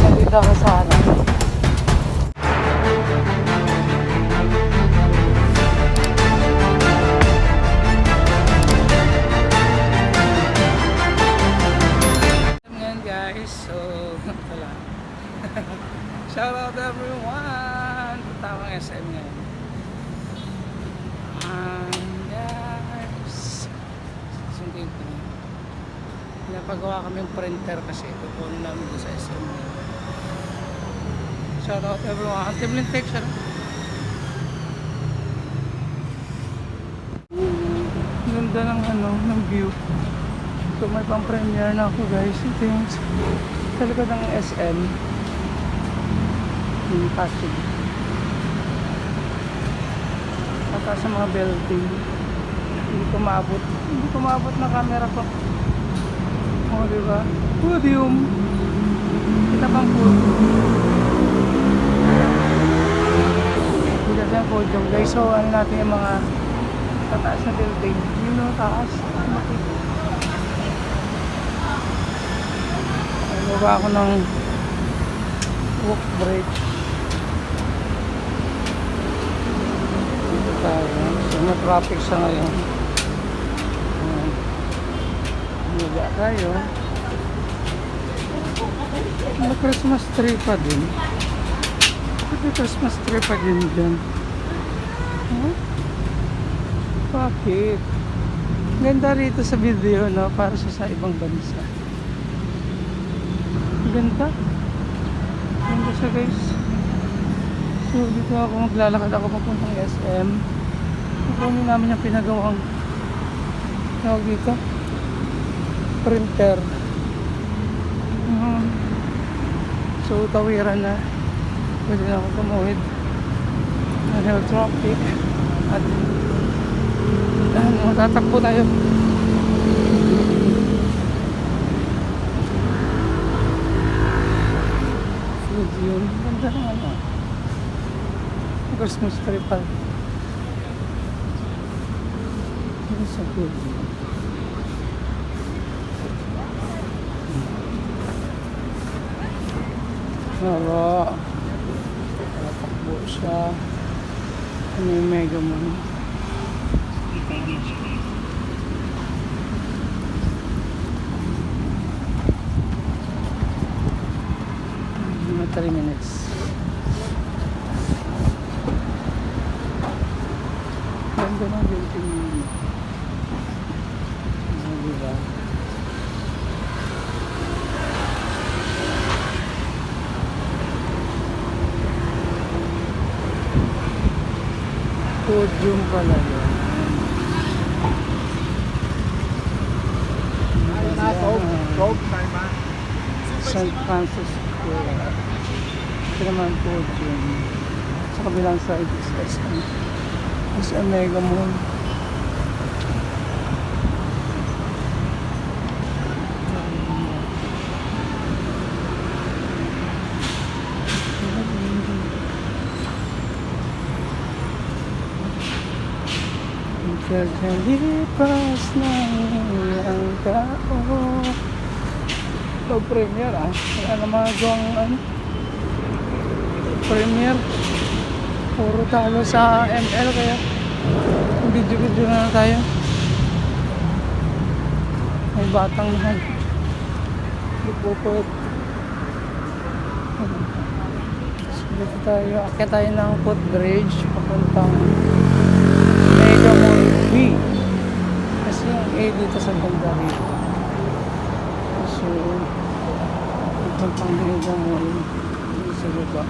Nandito ako sa ano. Ngayon guys, so ito lang. Shout out everyone! Tatawang SM ngayon. Guys, sundin ko na. Pinapagawa kami yung printer kasi ito po namin doon sa SM. Shout out everyone. Team Lintek, shout out. Ganda ng ano, ng view. So may pang premiere na ako guys. Ito yung sa likod ng SM. Yung Pasig. At sa mga building. Hindi ko maabot na camera ko. O diba? Podium. Kita bang podium? Kita sa podium guys. So ano natin yung mga tataas na building. Yun o, taas. Ano ba ako ng walk bridge. Dito tayo. So may traffic siya ngayon. Higa tayo. May Christmas tree pa din. May Christmas tree pa din dyan. Huh? Bakit? Ganda rito sa video, no? Para sa ibang bansa. Ganda. Ganda siya guys. So dito ako maglalakad ako papuntang SM. Kukunin namin yung pinagawang tawag dito printer. So tawiran na. Pwede na ako tumuwid. Ano traffic. At tatakbo tayo. Food yun. Ganda ng ano. Christmas tree pa. Yun sa food. Pero tatakbo siya. Ano yung Mega Mall. Mga 3 minutes. Ganda ng building yun. Diba? Podium pala yun. St. Francis Square. Ito naman podium. Sa kabilang side is SM. SM Mega Mall. Kalipas ng ilang taon. Ito premiere wala na magawang ano premiere. Puro talo sa ML kaya video na tayo. May batang nahan. Lupupot. So dito tayo. Akyat tayo ng footbridge papuntang Mega Mall B. Kasi yung A dito sa banda rito. So papuntang Mega Mall sa baba.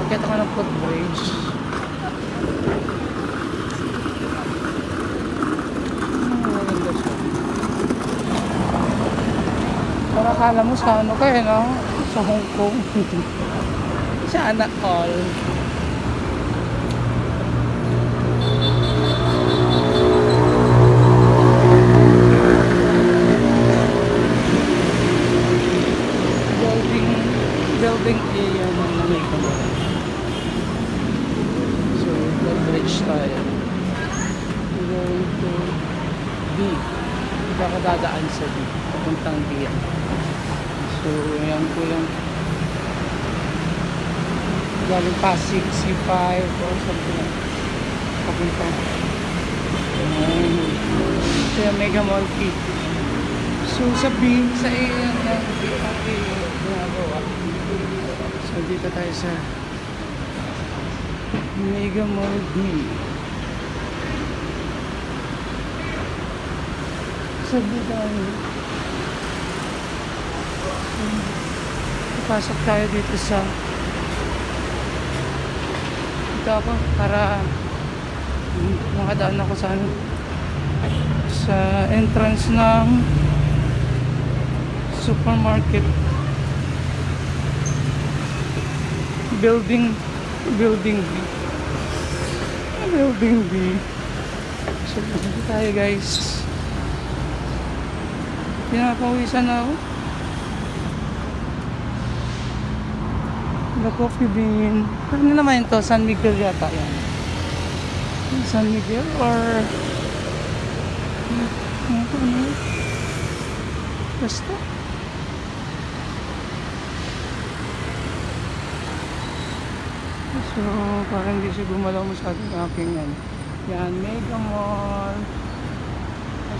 Akyat ako ng footbridge. Maganda siya. Para akala mo sa ano kayo, no? Sa Hong Kong. Sana all. Building A yan ang Mega Mall. So, bridge tayo. We're going to B. Hindi ako dadaan sa B. Papuntang B yan. So, ayan po yung galing Pasig, C5 or something like papunta. Ayan. So, yung Mega Mall P. So, sa B, sa A, yan, B, ginagawa. So, dito tayo sa Mega Mall B. So, dito tayo. Pasok tayo dito sa dito ako para makadaan ako sa entrance ng supermarket building B. Building B. So, dito tayo guys. Pinapawisan na ako. The Coffee Bean. Ano naman ito? San Miguel yata yan. San Miguel or ano? Basta. So, parang hindi siya gumalaw masyado ng aking yan. Yan, Mega Mall.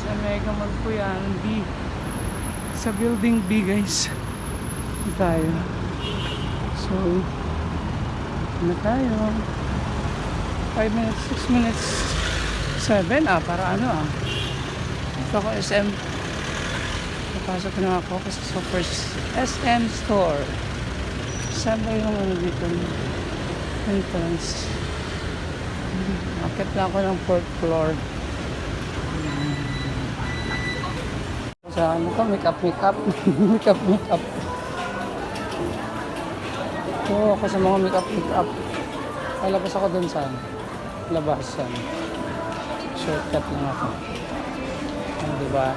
Sa Mega Mall po yan. B. Sa building B guys. Dito tayo. So, na tayo. 5 minutes, 6 minutes, 7 para ano Ito ako SM. Napasok na ako kasi sa first SM store. Saan ba yung ano dito? Entrance. Akit na ako ng 4th floor. Sa ano to? Makeup. Makeup. Oo, ako sa mga makeup. Lalabas ako dun sa labasan. Shortcut lang ako. Diba?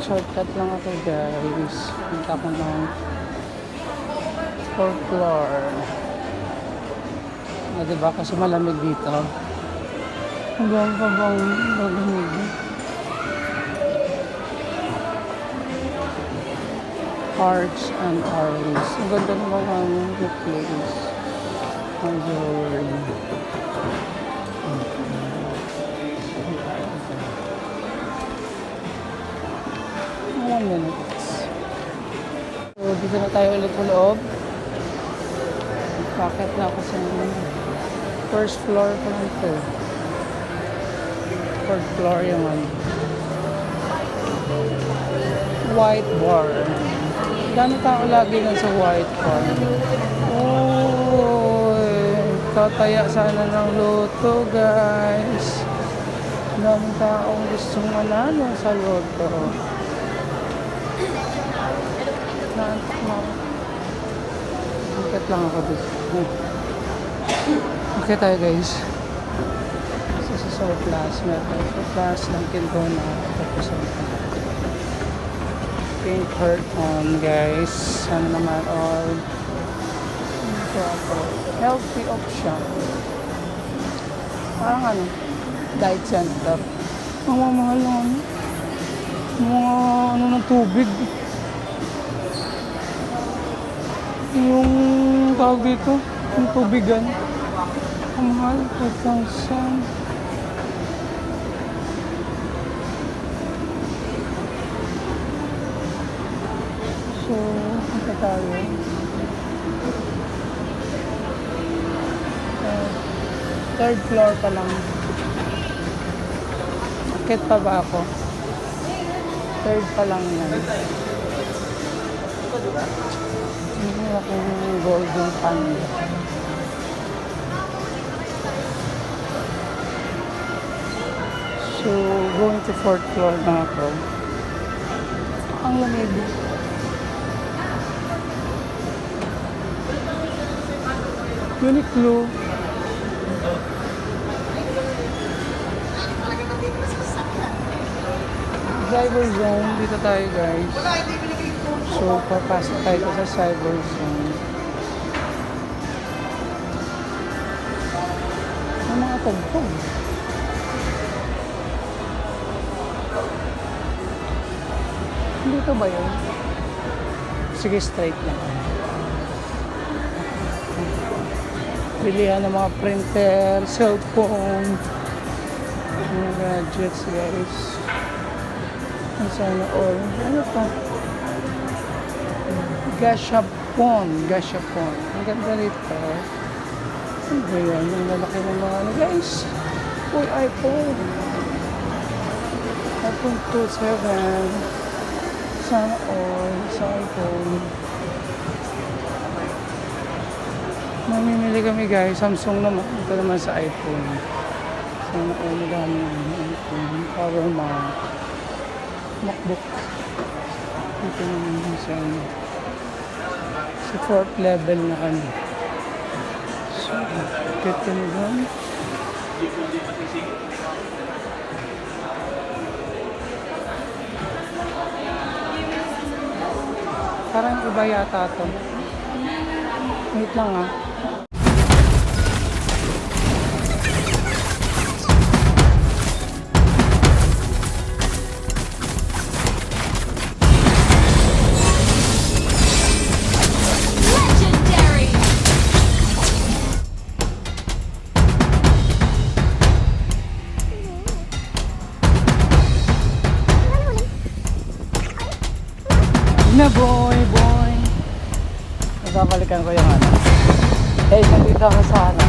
Shortcut lang ako guys. Punta ko ng 4th floor. Diba? Kasi malamig dito. Hanggang malamig. Hearts and Arrows. Ang ganda naman ang place. Ang jewelry. 1 minute. So, dito na tayo ulit sa loob. Bakit na ako sa first floor pa lang ito. 4th floor yung white bar. Dami tao lagi lang sa white bar. Oh, tataya sana ng loto guys. Dami taong gustong manalo sa loto. Naantok na ako. Bakit lang ako dito. Okay tayo guys. Isa sa surplus. Meron surplus ng Quintona. Tapos ang pink heart on guys. Sana naman all ito ako. Healthy option. Parang diet center. Ang mamahal lang mga ng tubig. Yung tawag dito, yung tubigan. Ang mahal, 4,000. So, ito tayo. Third floor pa lang. Akit pa ba ako? Third pa lang yan. Hindi akong golden panda. So, going to 4th floor na ako. Ang lamig. Uniqlo. Cyber zone. Dito tayo guys. So, papasok tayo sa cyber zone. May mga tagpog. Dito ba yun? Sige, straight na. Bilihan ng mga printer, cellphone, mga gadgets guys. Ang sana all. Ano pa? Gashapon. Ang ganda rito. Ano ba yan? Ang lalaki ng mga ano guys. Uy, iPhone. iPhone 27. Sana all. Sa iPhone. Mamimili kami guys. Samsung naman. Ito naman sa iPhone. Sana all. Madami yung iPhone. Power mount. MacBook. Ito naman sa ano. Sa 4th level na kami. So, get kami doon. Parang iba yata ito. Wait lang ah. Legendary! Na boy. Nagkakalikan ko yung ano. Eh, nandito ako sa ano.